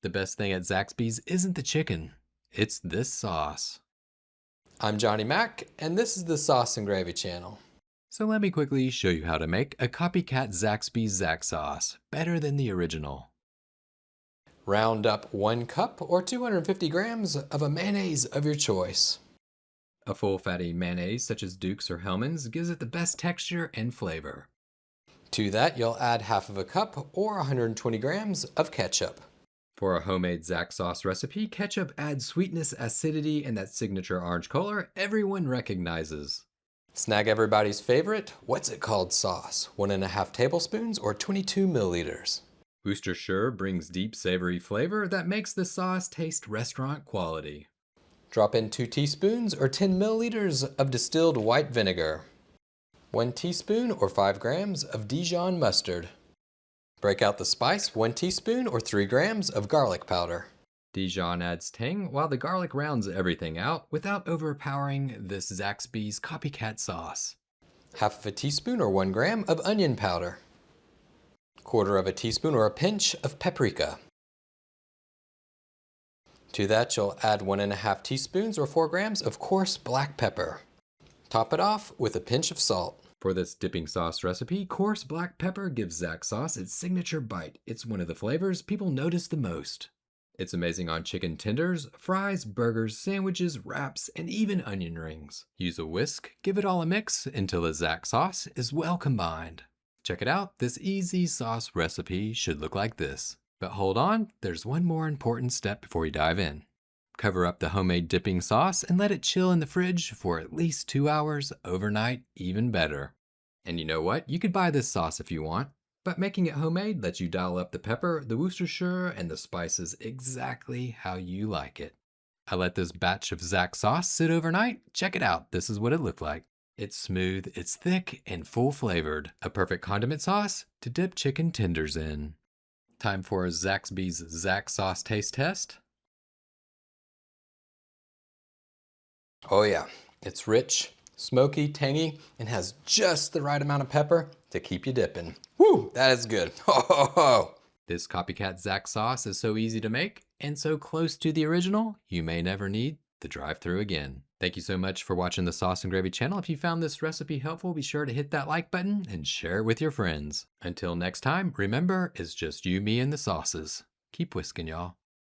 The best thing at Zaxby's isn't the chicken, it's this sauce. I'm Johnny Mac, and this is the Sauce and Gravy channel. So let me quickly show you how to make a Copycat Zaxby Zax sauce, better than the original. Round up 1 cup or 250 grams of a mayonnaise of your choice. A full fatty mayonnaise such as Duke's or Hellmann's gives it the best texture and flavor. To that, you'll add half of a cup or 120 grams of ketchup. For a homemade Zax sauce recipe, ketchup adds sweetness, acidity, and that signature orange color everyone recognizes. Snag everybody's favorite, what's it called sauce, 1.5 tablespoons or 22 milliliters. Worcestershire brings deep savory flavor that makes the sauce taste restaurant quality. Drop in 2 teaspoons or 10 milliliters of distilled white vinegar. 1 teaspoon or 5 grams of Dijon mustard. Break out the spice, 1 teaspoon or 3 grams of garlic powder. Dijon adds tang while the garlic rounds everything out without overpowering this Zaxby's copycat sauce. Half of a teaspoon or 1 gram of onion powder. 1/4 of a teaspoon or a pinch of paprika. To that, you'll add 1.5 teaspoons or 4 grams of coarse black pepper. Top it off with a pinch of salt. For this dipping sauce recipe, coarse black pepper gives Zax sauce its signature bite. It's one of the flavors people notice the most. It's amazing on chicken tenders, fries, burgers, sandwiches, wraps, and even onion rings. Use a whisk, give it all a mix until the Zax sauce is well combined. Check it out, this easy sauce recipe should look like this. But hold on, there's one more important step before you dive in. Cover up the homemade dipping sauce and let it chill in the fridge for at least 2 hours, overnight, even better. And you know what? You could buy this sauce if you want, but making it homemade lets you dial up the pepper, the Worcestershire, and the spices exactly how you like it. I let this batch of Zax sauce sit overnight. Check it out. This is what it looked like. It's smooth, it's thick, and full flavored. A perfect condiment sauce to dip chicken tenders in. Time for a Zaxby's Zax sauce taste test. Oh yeah, it's rich, smoky, tangy, and has just the right amount of pepper to keep you dipping. Woo, that is good. Ho, ho, ho. This Copycat Zax sauce is so easy to make and so close to the original, you may never need the drive-thru again. Thank you so much for watching the Sauce and Gravy channel. If you found this recipe helpful, be sure to hit that like button and share it with your friends. Until next time, remember, it's just you, me, and the sauces. Keep whisking, y'all.